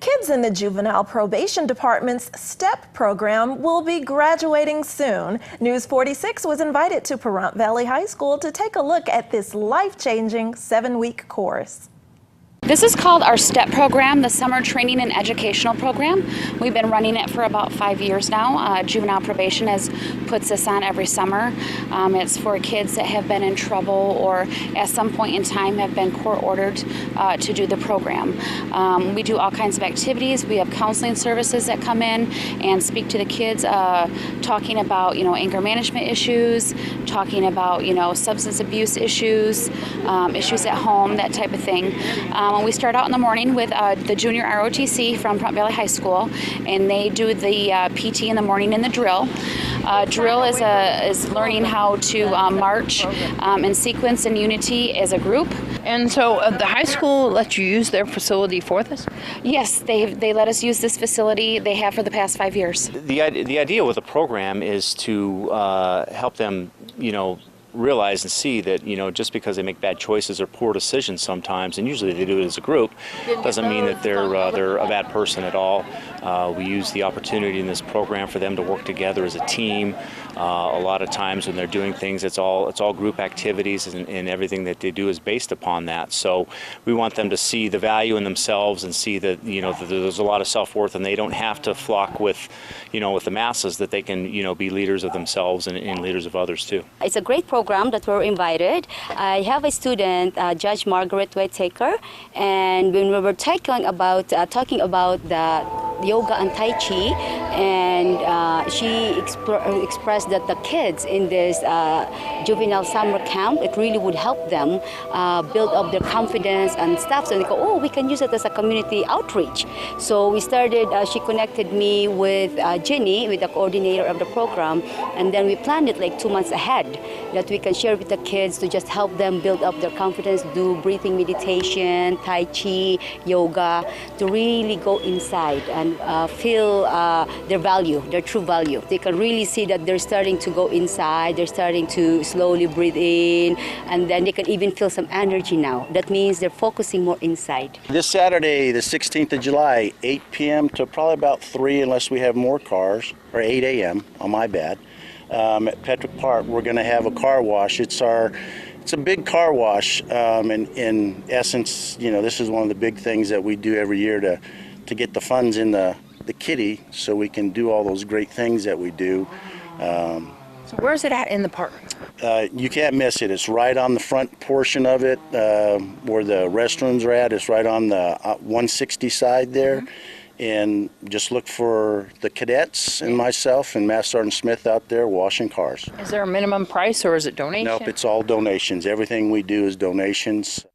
Kids in the Juvenile Probation Department's STEP program will be graduating soon. News 46 was invited to Pahrump Valley High School to take a look at this life-changing 7-week course. This is called our STEP program, the Summer Training and Educational Program. We've been running it for about 5 years now. Juvenile Probation puts this on every summer. It's for kids that have been in trouble or at some point in time have been court-ordered to do the program. We do all kinds of activities. We have counseling services that come in and speak to the kids, talking about, anger management issues, talking about, substance abuse issues, issues at home, that type of thing. We start out in the morning with the junior ROTC from Pahrump Valley High School, and they do the PT in the morning and the drill. Drill is learning how to march in sequence and unity as a group. And so the high school lets you use their facility for this? Yes, they let us use this facility. They have for the past 5 years. The idea with the program is to help them, realize and see that just because they make bad choices or poor decisions sometimes, and usually they do it as a group, doesn't mean that they're a bad person at all. We use the opportunity in this program for them to work together as a team. A lot of times when they're doing things, it's all group activities, and everything that they do is based upon that. So we want them to see the value in themselves and see that that there's a lot of self-worth, and they don't have to flock with with the masses, that they can be leaders of themselves and leaders of others too. It's a great program that we're invited. I have a student, Judge Margaret Whittaker, and when we were talking about the yoga and Tai Chi, and she expressed that the kids in this juvenile summer camp, it really would help them build up their confidence and stuff. So they go, oh, we can use it as a community outreach. So we started, she connected me with Jenny, with the coordinator of the program, and then we planned it like 2 months ahead, that we can share with the kids to just help them build up their confidence, do breathing meditation, Tai Chi, yoga, to really go inside and feel their value, their true value. They can really see that they're starting to go inside, they're starting to slowly breathe in, and then they can even feel some energy now. That means they're focusing more inside. This Saturday, the 16th of July, 8 p.m. to probably about 3, unless we have more cars, or 8 a.m. on my bad. At Petrick Park, we're going to have a car wash. It's a big car wash. In essence, this is one of the big things that we do every year to get the funds in the kitty, so we can do all those great things that we do. So where's it at in the park? You can't miss it. It's right on the front portion of it, where the restrooms are at. It's right on the 160 side there. Mm-hmm. And just look for the cadets and myself and Master Sergeant Smith out there washing cars. Is there a minimum price, or is it donation? Nope, it's all donations. Everything we do is donations.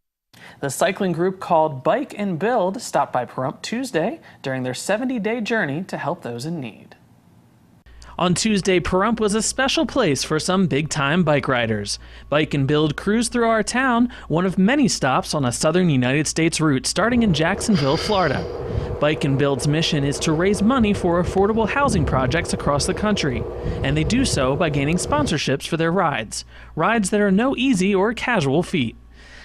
The cycling group called Bike and Build stopped by Pahrump Tuesday during their 70-day journey to help those in need. On Tuesday, Pahrump was a special place for some big-time bike riders. Bike and Build cruised through our town, one of many stops on a southern United States route starting in Jacksonville, Florida. Bike and Build's mission is to raise money for affordable housing projects across the country, and they do so by gaining sponsorships for their rides that are no easy or casual feat.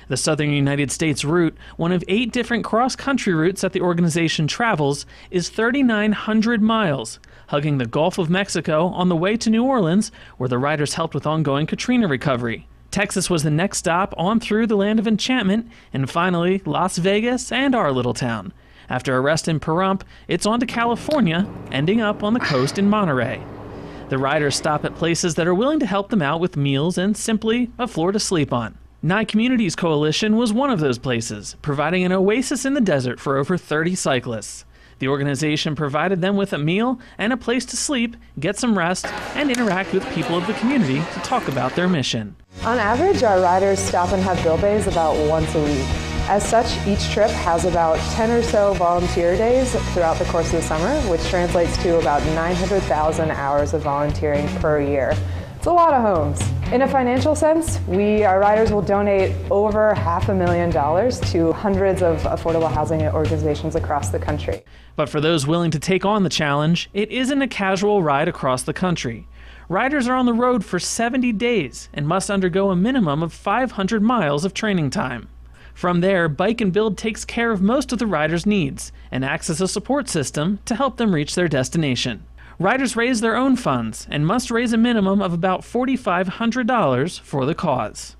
The Southern United States route, one of 8 different cross-country routes that the organization travels, is 3,900 miles, hugging the Gulf of Mexico on the way to New Orleans, where the riders helped with ongoing Katrina recovery. Texas was the next stop on through the land of enchantment, and finally Las Vegas and our little town. After a rest in Pahrump, it's on to California, ending up on the coast in Monterey. The riders stop at places that are willing to help them out with meals and simply a floor to sleep on. Nye Communities Coalition was one of those places, providing an oasis in the desert for over 30 cyclists. The organization provided them with a meal and a place to sleep, get some rest, and interact with people of the community to talk about their mission. On average, our riders stop and have build days about once a week. As such, each trip has about 10 or so volunteer days throughout the course of the summer, which translates to about 900,000 hours of volunteering per year. It's a lot of homes. In a financial sense, our riders will donate over $500,000 to hundreds of affordable housing organizations across the country. But for those willing to take on the challenge, it isn't a casual ride across the country. Riders are on the road for 70 days and must undergo a minimum of 500 miles of training time. From there, Bike and Build takes care of most of the riders' needs and acts as a support system to help them reach their destination. Riders raise their own funds and must raise a minimum of about $4,500 for the cause.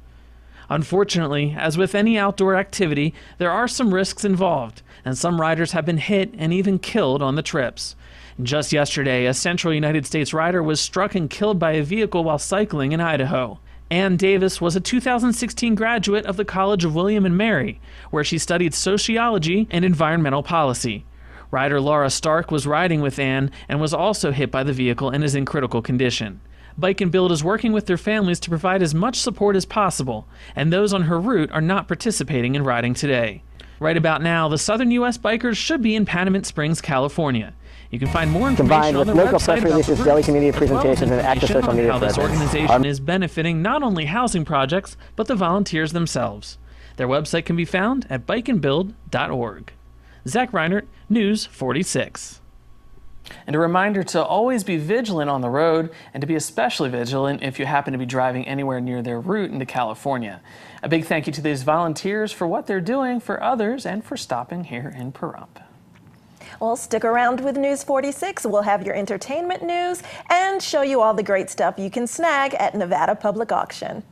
Unfortunately, as with any outdoor activity, there are some risks involved, and some riders have been hit and even killed on the trips. Just yesterday, a central United States rider was struck and killed by a vehicle while cycling in Idaho. Ann Davis was a 2016 graduate of the College of William and Mary, where she studied sociology and environmental policy. Rider Laura Stark was riding with Ann and was also hit by the vehicle and is in critical condition. Bike and Build is working with their families to provide as much support as possible, and those on her route are not participating in riding today. Right about now, the Southern U.S. bikers should be in Panamint Springs, California. You can find more information on their local website press releases, daily community presentations, and active social media how this presence. organization is benefiting not only housing projects, but the volunteers themselves. Their website can be found at bikeandbuild.org. Zach Reinert, News 46. And a reminder to always be vigilant on the road, and to be especially vigilant if you happen to be driving anywhere near their route into California. A big thank you to these volunteers for what they're doing for others and for stopping here in Pahrump. Well, stick around with News 46. We'll have your entertainment news and show you all the great stuff you can snag at Nevada Public Auction.